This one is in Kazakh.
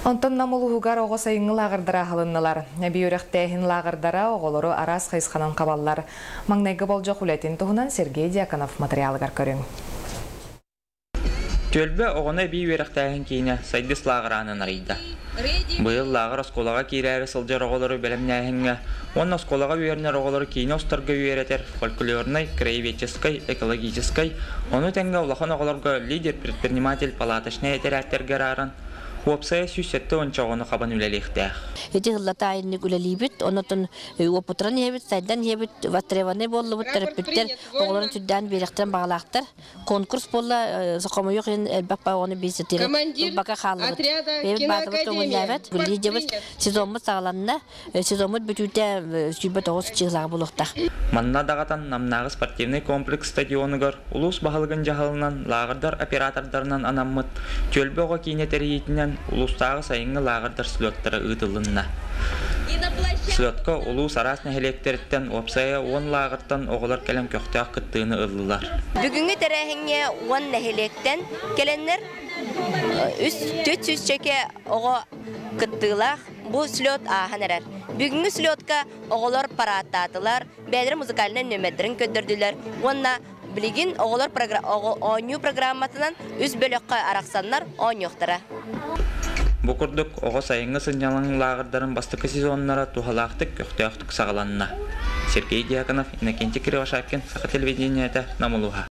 Онтон намулугар оғы сайыңы лағырдыра халыннылар. Бүйіріқтәйін лағырдыра оғылыры арас қайсқанан қабаллар. Маңнайғы болжақ үләтін тұғынан Сергей Дьяконов материалығар көрің. Төлбі оғына бүйіріқтәйін кейіне сайдыс лағыранын арыйды. Бұйыл лағыр осколаға кейрәрі сылжар оғылыры бәлімнәйінге, он осколаға үйерінер оғылыры кейіне остарға үйеретер фольклорный, краеведческой, экологической, оны тәңгі улахан оғылырға лидер предприниматель палатышны әтер арын. Уопсая сүйсетті ончағыны қабан үлелектәқ. Эти ғыллата айынник үлелейбіт, онытын опытран ебіт, сайдан ебіт, ватреваны болы бұт, тәріппіттер, оғыларын түдден беректірін бағалақтар. Конкурс болла, соқамы yok әлбәк ба оны бейсеттері, бақа қалы бұт. Бейбіт бады бұт оңын ләбәт, гүлі жебіт, сезонмыт сағаланына, сезонмыт бүтуте сүйбет оғыз чиғлағы болуқта. Манна дағатан намнағы спортивный комплекс стадионыгар, улус бағылығын жағылынан, лағырдар оператордарынан анаммыт, төлбі оға кейнетері етінен улустағы сайыңы лағырдар слеттері ұйдылынна. Слетка улус арасына хелектеріттен опсая 10 лағырттан оғылар кәлем көқтіғ күттіғіні ұлылар. Бүгінгі тәрәхіңе 10 нәхелектен келенер 300 чеке оғы күттіғылақ бұл слет ағын әрәр. Бүгінгі слетка оғылар параттатылар, бәлір музыкалinen нөмәддерін көддірділер. Онна білген оғылар ойну программатынан үз бөліққа арақсанлар ойнуқтыра. Бұқырдық оғы сайыңы сынжалың лағырдарын бастықы сезоннара тухалақтық көқтіғақтық сағаланына. Сергей Дьяконов, Иннокентий Кривошапкин, Саха телевидениеті, Намулуха.